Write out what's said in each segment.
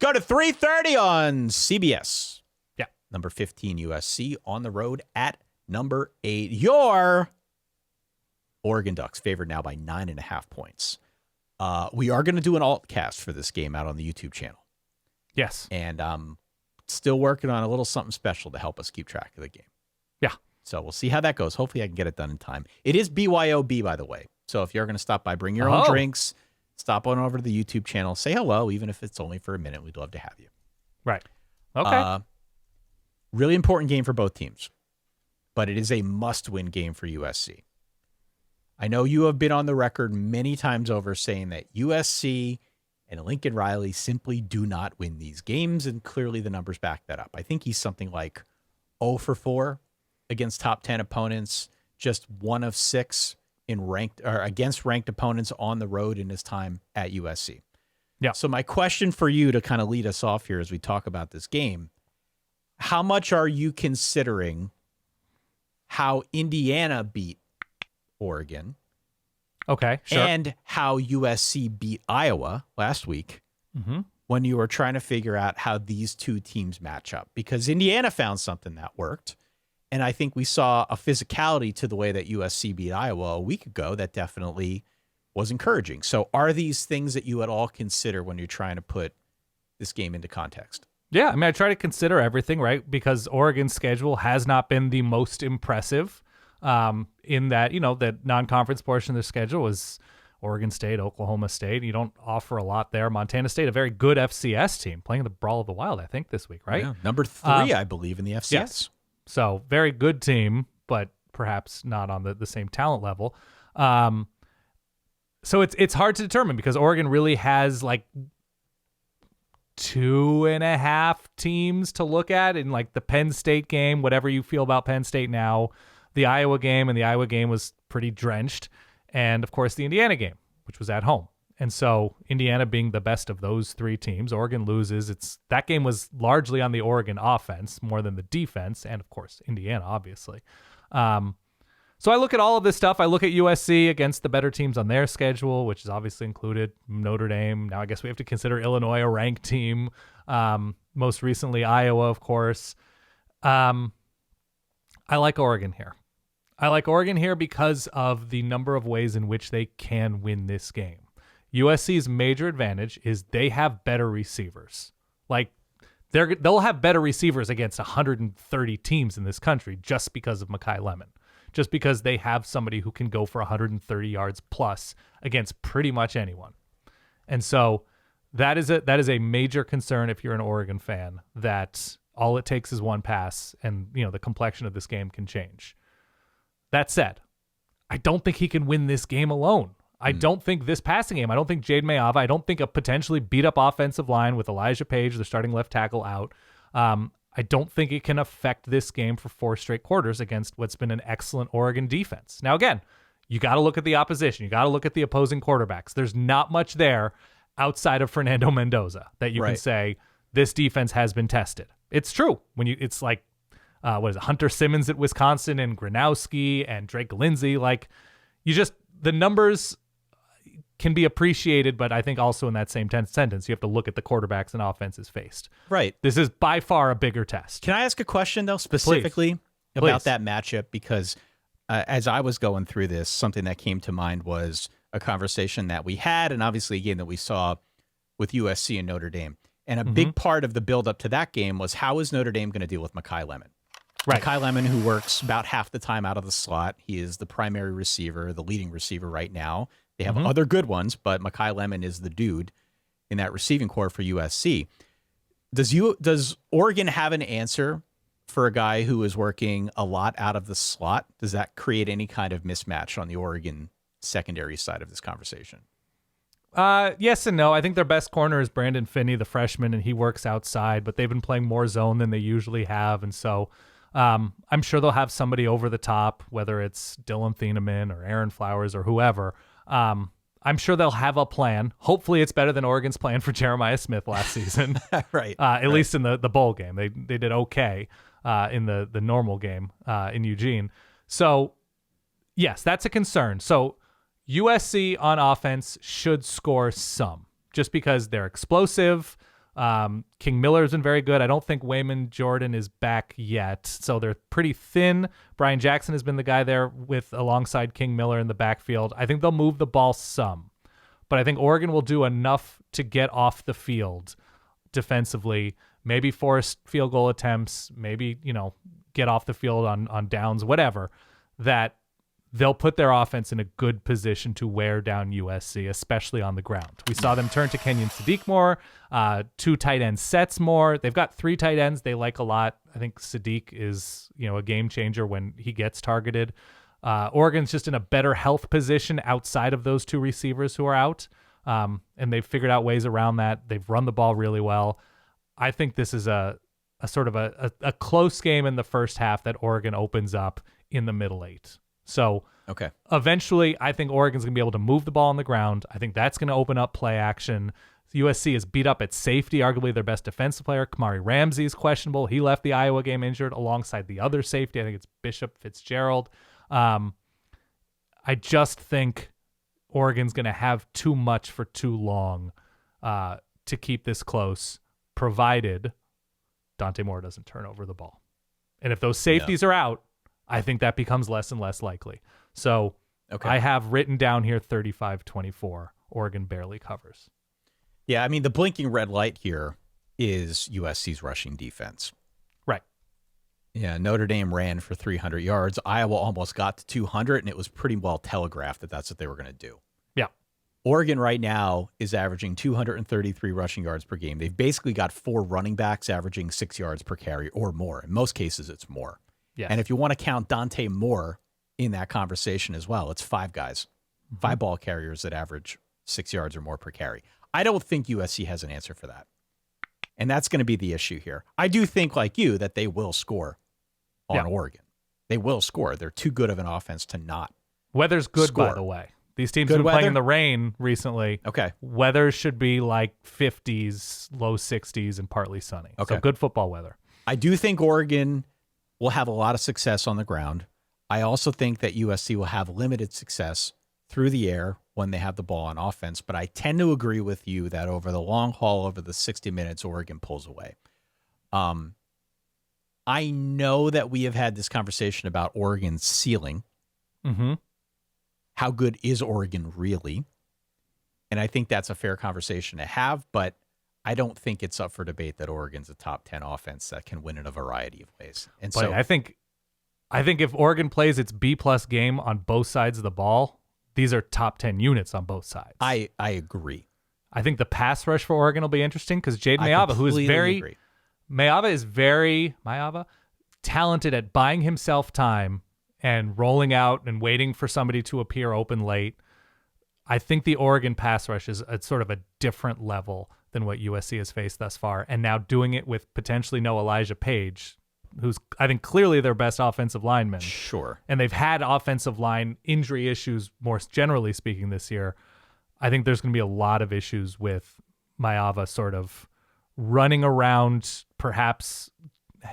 go to 3:30 on CBS. Yeah. Number 15 USC on the road at number 8. Your Oregon Ducks favored now by 9.5 points. We are going to do an alt cast for this game out on the YouTube channel. Yes. And still working on a little something special to help us keep track of the game. Yeah. So we'll see how that goes. Hopefully I can get it done in time. It is BYOB, by the way. So if you're going to stop by, bring your own drinks, stop on over to the YouTube channel, say hello, even if it's only for a minute. We'd love to have you. Right. Okay. Really important game for both teams, but it is a must-win game for USC. I know you have been on the record many times over saying that USC and Lincoln Riley simply do not win these games, and clearly the numbers back that up. I think he's something like 0 for 4 against top 10 opponents, just 1 of 6 in ranked or against ranked opponents on the road in his time at USC. Yeah. So my question for you to kind of lead us off here as we talk about this game, how much are you considering how Indiana beat Oregon? Okay, sure. And how USC beat Iowa last week when you were trying to figure out how these two teams match up. Because Indiana found something that worked, and I think we saw a physicality to the way that USC beat Iowa a week ago that definitely was encouraging. So are these things that you at all consider when you're trying to put this game into context? Yeah, I mean, I try to consider everything, right? Because Oregon's schedule has not been the most impressive. In that, the non-conference portion of the schedule was Oregon State, Oklahoma State. You don't offer a lot there. Montana State, a very good FCS team, playing the Brawl of the Wild, I think, this week, right? Yeah, number 3, I believe, in the FCS. Yes. So very good team, but perhaps not on the same talent level. So it's hard to determine because Oregon really has like 2.5 teams to look at in like the Penn State game, whatever you feel about Penn State now. The Iowa game, and the Iowa game was pretty drenched. And, of course, the Indiana game, which was at home. And so Indiana being the best of those 3 teams, Oregon loses. That game was largely on the Oregon offense more than the defense, and, of course, Indiana, obviously. So I look at all of this stuff. I look at USC against the better teams on their schedule, which is obviously included Notre Dame. Now I guess we have to consider Illinois a ranked team. Most recently, Iowa, of course. I like Oregon here. I like Oregon here because of the number of ways in which they can win this game. USC's major advantage is they have better receivers. Like they'll have better receivers against 130 teams in this country just because of Mekhi Lemon. Just because they have somebody who can go for 130 yards plus against pretty much anyone. And so that is a major concern if you're an Oregon fan, that all it takes is one pass and the complexion of this game can change. That said, I don't think he can win this game alone. I don't think this passing game, I don't think Jade Mayava, I don't think a potentially beat-up offensive line with Elijah Page, the starting left tackle, out. I don't think it can affect this game for 4 straight quarters against what's been an excellent Oregon defense. Now, again, you got to look at the opposition. You got to look at the opposing quarterbacks. There's not much there outside of Fernando Mendoza that you can say this defense has been tested. It's true. It's like, Hunter Simmons at Wisconsin and Gronowski and Drake Lindsay. Like, the numbers can be appreciated, but I think also in that same sentence, you have to look at the quarterbacks and offenses faced. Right. This is by far a bigger test. Can I ask a question, though, specifically about that matchup? Because as I was going through this, something that came to mind was a conversation that we had, and obviously a game that we saw with USC and Notre Dame. And a big part of the buildup to that game was, how is Notre Dame going to deal with Mekhi Lemon? Right. Mekhi Lemon, who works about half the time out of the slot. He is the primary receiver, the leading receiver right now. They have other good ones, but Mekhi Lemon is the dude in that receiving core for USC. Does Oregon have an answer for a guy who is working a lot out of the slot? Does that create any kind of mismatch on the Oregon secondary side of this conversation? Yes and no. I think their best corner is Brandon Finney, the freshman, and he works outside, but they've been playing more zone than they usually have, and so I'm sure they'll have somebody over the top, whether it's Dylan Thieneman or Aaron Flowers or whoever. I'm sure they'll have a plan. Hopefully it's better than Oregon's plan for Jeremiah Smith last season. Right. At least in the bowl game. They did okay in the normal game in Eugene. So, yes, that's a concern. So USC on offense should score some, just because they're explosive. King Miller's been very good. I don't think Wayman Jordan is back yet, so they're pretty thin. Brian Jackson has been the guy there alongside King Miller in the backfield. I think they'll move the ball some, but I think Oregon will do enough to get off the field defensively, maybe force field goal attempts, maybe, get off the field on downs, whatever, that they'll put their offense in a good position to wear down USC, especially on the ground. We saw them turn to Kenyon Sadiq more, 2 tight end sets more. They've got 3 tight ends they like a lot. I think Sadiq is, a game changer when he gets targeted. Oregon's just in a better health position outside of those 2 receivers who are out, and they've figured out ways around that. They've run the ball really well. I think this is a sort of a close game in the first half that Oregon opens up in the middle 8. So eventually, I think Oregon's going to be able to move the ball on the ground. I think that's going to open up play action. USC is beat up at safety, arguably their best defensive player. Kamari Ramsey is questionable. He left the Iowa game injured alongside the other safety. I think it's Bishop Fitzgerald. I just think Oregon's going to have too much for too long to keep this close, provided Dante Moore doesn't turn over the ball. And if those safeties are out, I think that becomes less and less likely. So I have written down here 35-24. Oregon barely covers. Yeah, I mean, the blinking red light here is USC's rushing defense. Right. Yeah, Notre Dame ran for 300 yards. Iowa almost got to 200, and it was pretty well telegraphed that that's what they were going to do. Yeah. Oregon right now is averaging 233 rushing yards per game. They've basically got 4 running backs averaging 6 yards per carry or more. In most cases, it's more. Yes. And if you want to count Dante Moore in that conversation as well, it's 5 guys, 5 ball carriers that average 6 yards or more per carry. I don't think USC has an answer for that. And that's going to be the issue here. I do think, like you, that they will score on Oregon. They will score. They're too good of an offense to not Weather's good, score. by the way. These teams have been playing in the rain recently. Okay. Weather should be like 50s, low 60s, and partly sunny. Okay. So good football weather. I do think Oregon will have a lot of success on the ground. I also think that USC will have limited success through the air when they have the ball on offense. But I tend to agree with you that over the long haul, over the 60 minutes, Oregon pulls away. I know that we have had this conversation about Oregon's ceiling. Mm-hmm. How good is Oregon really? And I think that's a fair conversation to have, but I don't think it's up for debate that Oregon's a top 10 offense that can win in a variety of ways. And but so I think if Oregon plays its B+ game on both sides of the ball, these are top 10 units on both sides. I agree. I think the pass rush for Oregon will be interesting because Jade Mayava, who is agree. Mayava is very talented at buying himself time and rolling out and waiting for somebody to appear open late. I think the Oregon pass rush is at sort of a different level than what USC has faced thus far. And now doing it with potentially no Elijah Page, who's, I think, clearly their best offensive lineman. Sure. And they've had offensive line injury issues, more generally speaking, this year. I think there's going to be a lot of issues with Mayava sort of running around, perhaps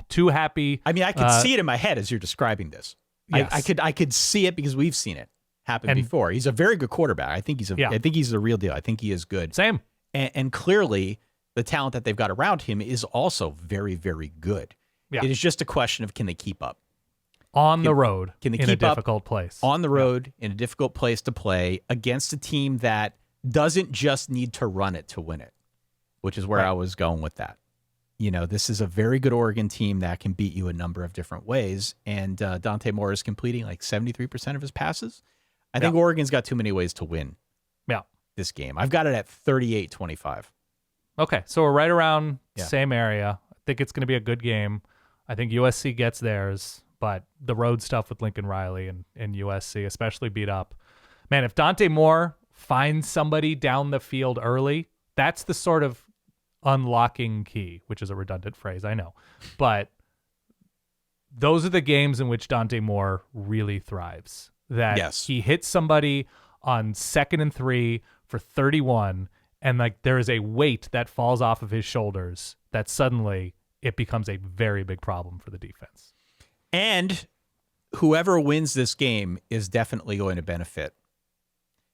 too happy. I mean, I could see it in my head as you're describing this. Yes. I could see it because we've seen it happen before. He's a very good quarterback. I think he's the real deal. I think he is good. Same. And clearly the talent that they've got around him is also very, very good. Yeah. It is just a question of, can they keep up on the road? Can they in keep a difficult place? On the road in a difficult place to play against a team that doesn't just need to run it to win it, which is where I was going with that. You know, this is a very good Oregon team that can beat you a number of different ways. And Dante Moore is completing like 73% of his passes. I think Oregon's got too many ways to win this game. I've got it at 38-25. Okay, so we're right around the same area. I think it's going to be a good game. I think USC gets theirs, but the road stuff with Lincoln Riley and USC, especially beat up. Man, if Dante Moore finds somebody down the field early, that's the sort of unlocking key, which is a redundant phrase, I know. But those are the games in which Dante Moore really thrives. That he hits somebody on 2nd and 3 for 31, and like there is a weight that falls off of his shoulders that suddenly it becomes a very big problem for the defense. And whoever wins this game is definitely going to benefit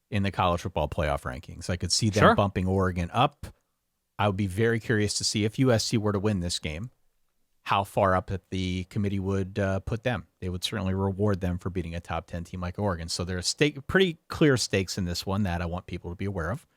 in the college football playoff rankings. I could see them bumping Oregon up I would be very curious to see if USC were to win this game, how far up that the committee would put them. They would certainly reward them for beating a top 10 team like Oregon. So there's pretty clear stakes in this one that I want people to be aware of.